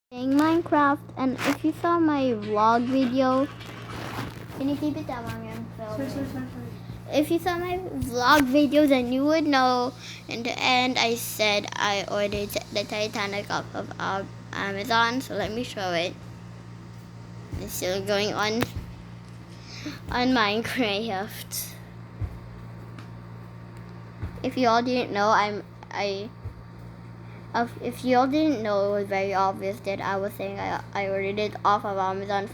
playing Minecraft, and if you saw my vlog video, can you keep it down, Mommy? I'm filming. Sorry. If you saw my vlog video, then you would know. In the end, I said I ordered the Titanic off of Amazon, so let me show it. It's still going on Minecraft. If you all didn't know, if you all didn't know, it was very obvious that I was saying I ordered it off of Amazon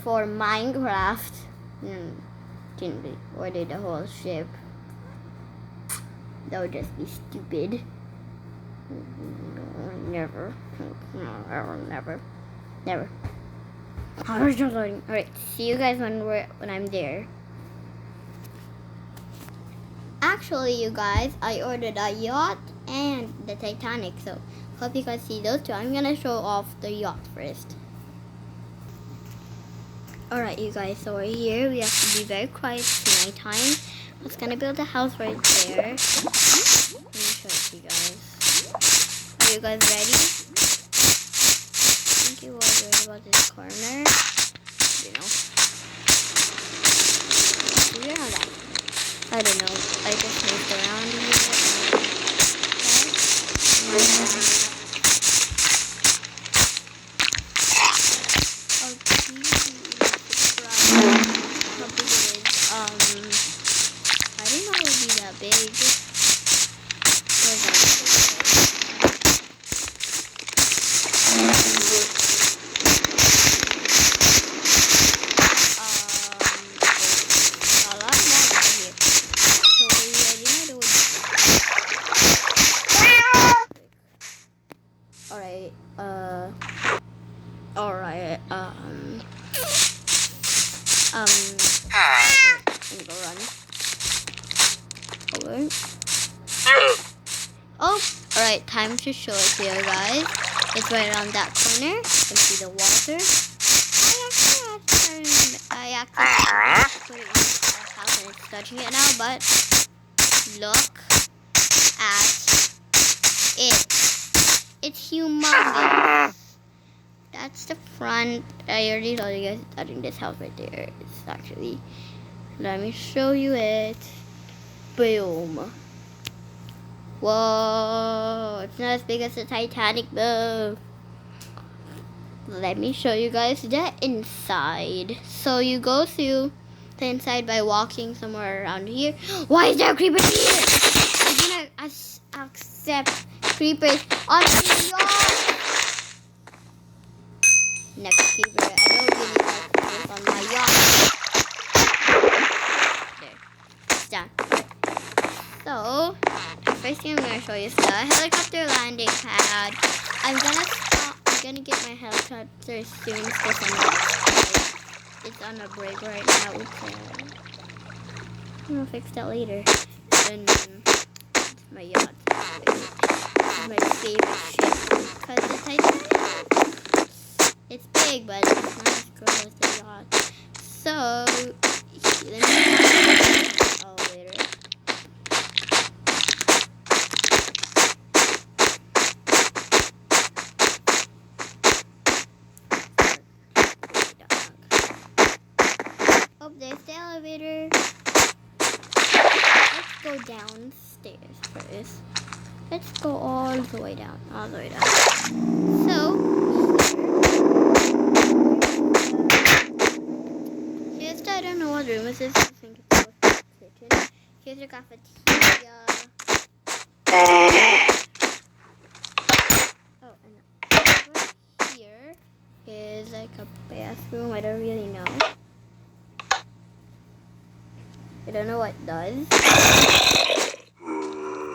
for Minecraft. Didn't we order the whole ship? That would just be stupid. Never. Alright, see you guys when I'm there. Actually, you guys, I ordered a yacht and the Titanic, so hope you guys see those two. I'm gonna show off the yacht first. Alright, you guys, so we're here. We have to be very quiet. It's nighttime. I was gonna build a house right there. Let me show it to you guys. Are you guys ready? I think you all read about this corner. You know. I don't know. I just moved around here. I didn't know it would be that big. Alright, go run. Over. Oh, alright, time to show it to you guys. It's right around that corner. You can see the water. I actually put it in the house and it's touching it now, but look at it. It's humongous. That's the front. I already told you guys it's touching this house right there. It's actually, let me show you it. Boom. Whoa. It's not as big as the Titanic though. Let me show you guys the inside. So you go through the inside by walking somewhere around here. Why is there a creeper here? I do not accept creepers on the yard. Next keeper. I don't really like this on my yacht. There. It's done. So, the first thing I'm going to show you is the helicopter landing pad. I'm gonna get my helicopter soon because it's on a break right now. I'm gonna fix that later. Then, my yacht. This is my favorite ship because the Titanic. It's big, but it's not as good as the yacht. So, let me elevator. Oh, there's the elevator. Let's go downstairs first. Let's go all the way down. So, I don't know what room this is. I think it's the kitchen. Here's the cafeteria. Oh, and over here is like a bathroom. I don't really know. I don't know what it does.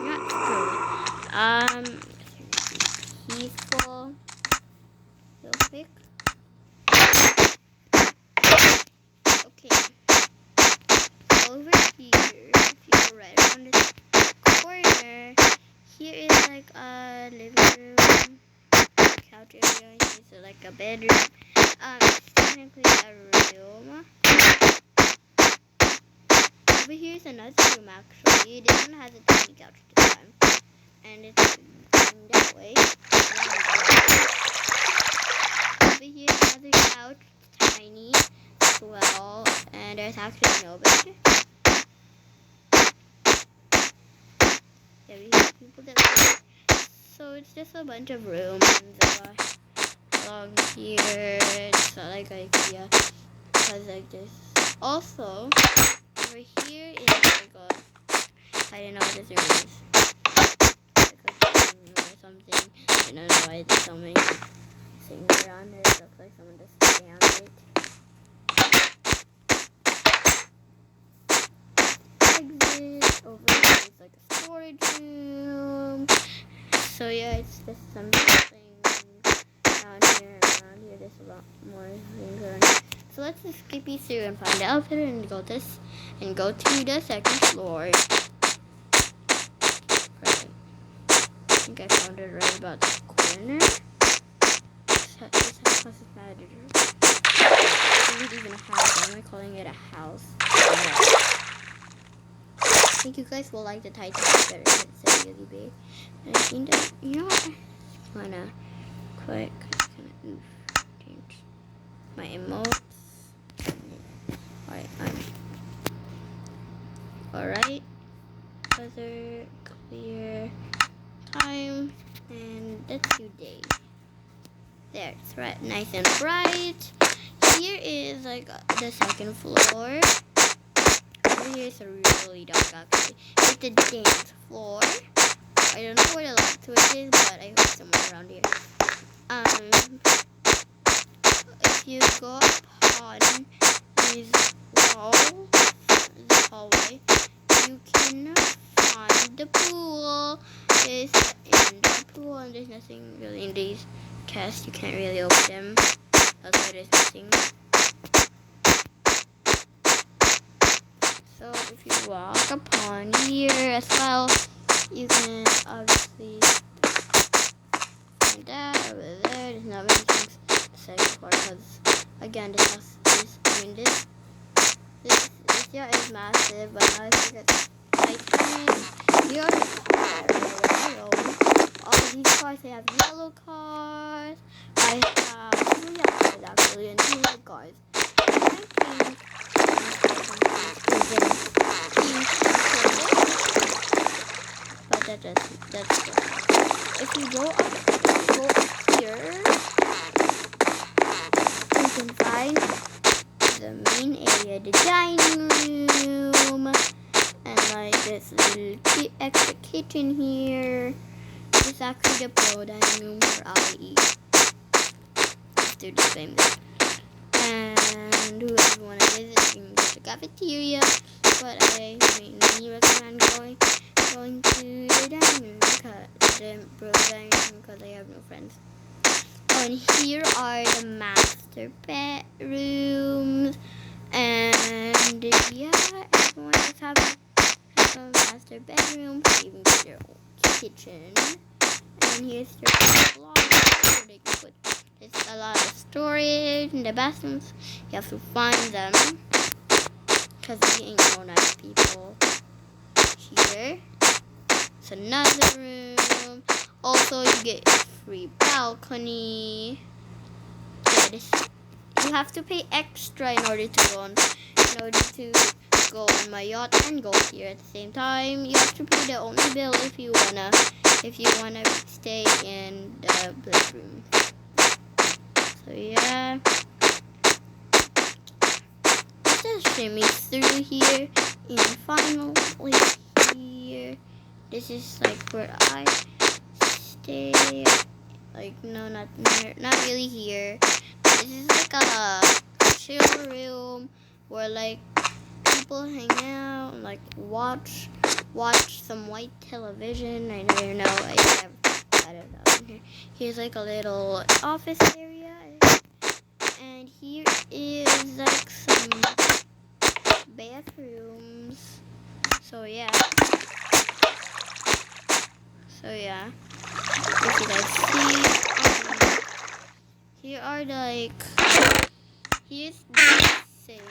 Not true. Peaceful. Real quick. Over here, if you go right around this corner, here is like a living room, couch area. Here's like a bedroom. It's technically a room. Over here is another room actually. This one has a tiny couch this time, and it's going that way. well, and there's actually no bed. Yeah, we have people that live. So it's just a bunch of rooms along here. It's not like IKEA, because like this. Also, over here is like a, I don't know what this room is. Like a room or something. I don't know why there's so many things around it. It looks like someone just scanned it. Exit. Over here is like a storage room. So yeah, it's just some things around here. There's a lot more things around here. So let's just skip you through and find the elevator and go to the second floor. Right. I think I found it right about the corner. This house is manager. It isn't even a house. Why am I calling it a house? I think you guys will like the title better because it's really big. And I think that, you know what? I'm gonna quick change my emotes. Alright. Weather, clear, time, and let's do day. There, it's right, nice and bright. Here is like the second floor. Over here is a really dark actually. It's the dance floor. I don't know where the light switch is, but I hope somewhere around here. If you go upon these walls, this hallway, you can find the pool. There's an indoor pool, and there's nothing really in these chests. You can't really open them. That's why there's nothing. So if you walk upon here as well, you can obviously find that over there. There's not many things to say before, because again, this house is, this yacht is massive, but now I forget I think here are all these cars. I have yellow cars. I have 2 yellow cars actually, and 2 red cars. I think but that's just. If you go up here, you can find the main area, the dining room, and like this little extra kitchen here. This is actually the pro dining room where I'll eat. Let's do the same thing. And whoever want to visit, you can go to the cafeteria. But I mainly recommend going to the dining room, because I have no friends. Oh, and here are the master bedrooms. And yeah, everyone just have a master bedroom. You can get your own kitchen. And here's your closet where they can put. There's a lot of storage in the bathrooms. You have to find them, because we ain't no nice people. Here, it's another room. Also, you get a free balcony. Yeah, you have to pay extra in order to go on my yacht and go here at the same time. You have to pay the only bill if you wanna stay in the bedroom. So yeah, let's just shimmy through here. And finally here, this is like where I stay. Like no, not really here. This is like a chill room where like people hang out and like watch some white television. I don't know. I don't know. Here's like a little office area, and here is like some bathrooms. So yeah. If you guys see, here are here's the sink.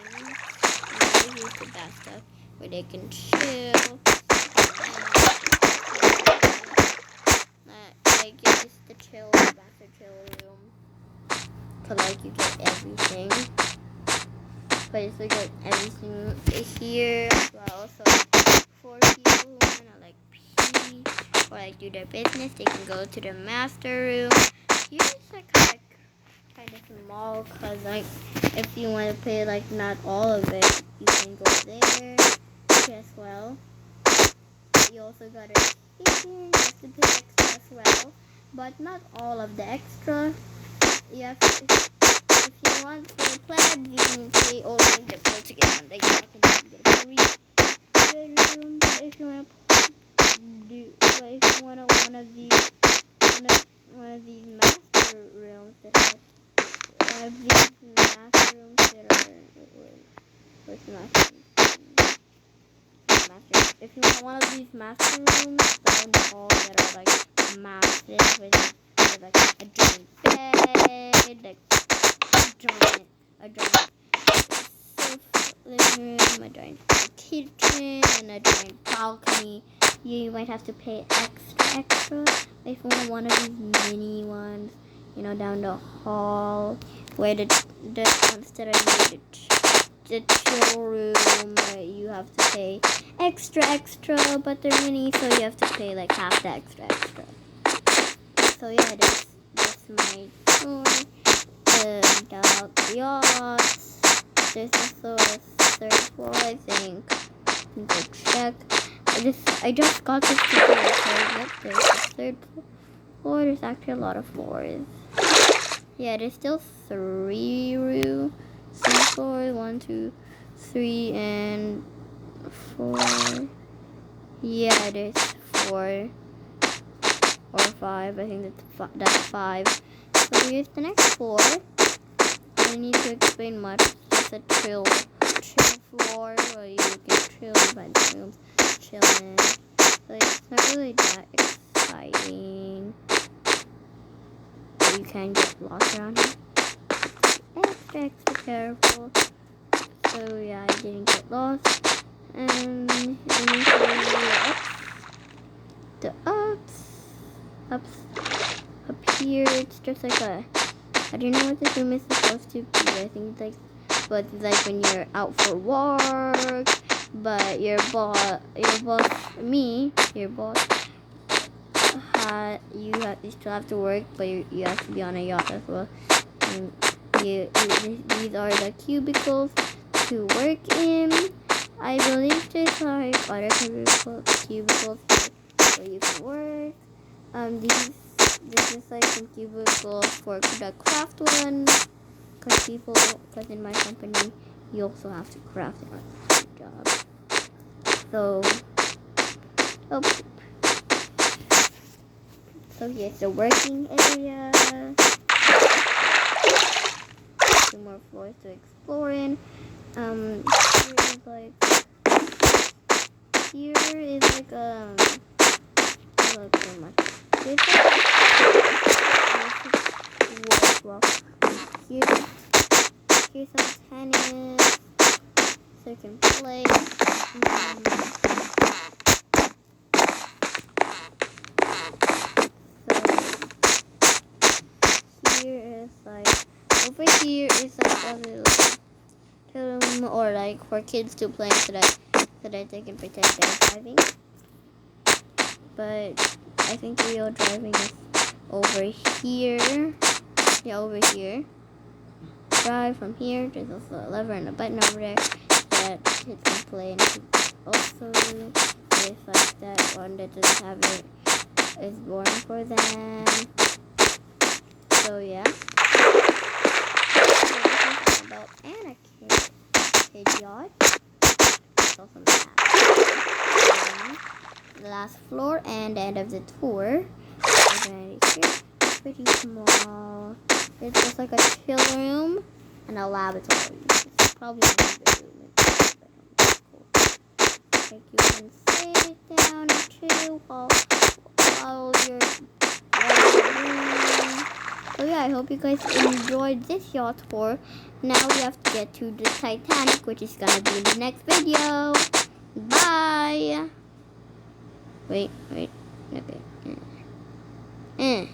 Here's the bathtub where they can chill. Like this is the master chill room. So like you get everything. but it's like everything is here as well. So for people who wanna like pee or like do their business, they can go to the master room. Here's like kind of small, cause like if you want to pay like not all of it, you can go there as well. You also got a kitchen, you have to pay extra as well, but not all of the extra. You have to, if you want for plebs, you can pay only the bill to get one. Like you can get a free bedroom. But if you want one of these master rooms that have these master rooms that are what's master? If you want one of these master rooms down the hall that are like massive with like a giant bed, like a giant living room, a giant kitchen, and a giant balcony, you might have to pay extra. If you want one of these mini ones, down the hall where the instead of the chill room, you have to pay extra, but they're mini, so you have to pay like half the extra. So yeah, that's my tour about the yacht. There's also a third floor, I think. You can go check. I just got this tour, so yep, there's a third floor. There's actually a lot of floors. Yeah, there's still 3 floors. 1, 2, 3, and 4. Yeah, there's 4 or 5. I think that's 5. So here's the next floor. I don't need to explain much. It's just a chill floor where you can chill in bedrooms, chilling. So it's not really that exciting. But you can get lost around here. Extra careful. So yeah, I didn't get lost. And the ups up here. It's just like I don't know what this room is supposed to be. I think it's like when you're out for work, but your boss, you still have to work, but you have to be on a yacht as well. And these are the cubicles to work in. I believe there's like other cubicles here where you can work. This is like some cubicles for the craft one, because in my company you also have to craft it on your job. So here's the working area. 2 more floors to explore in. Here is like look so much. Here's some tennis, so you can play. Over here is like a little room or like for kids to play so that they can pretend they're driving. But I think the real driving is over here. Yeah, over here. Drive from here. There's also a lever and a button over there that kids can play. And also, there's like that one that doesn't have it. It's boring for them. So yeah. About an kid yacht. It's also the last floor and the end of the tour. Pretty small. It's just like a chill room and a laboratory. It's probably a bedroom. Like you can sit down and chill while you're So yeah, I hope you guys enjoyed this yacht tour. Now we have to get to the Titanic, which is gonna be in the next video. Bye! Wait. Okay.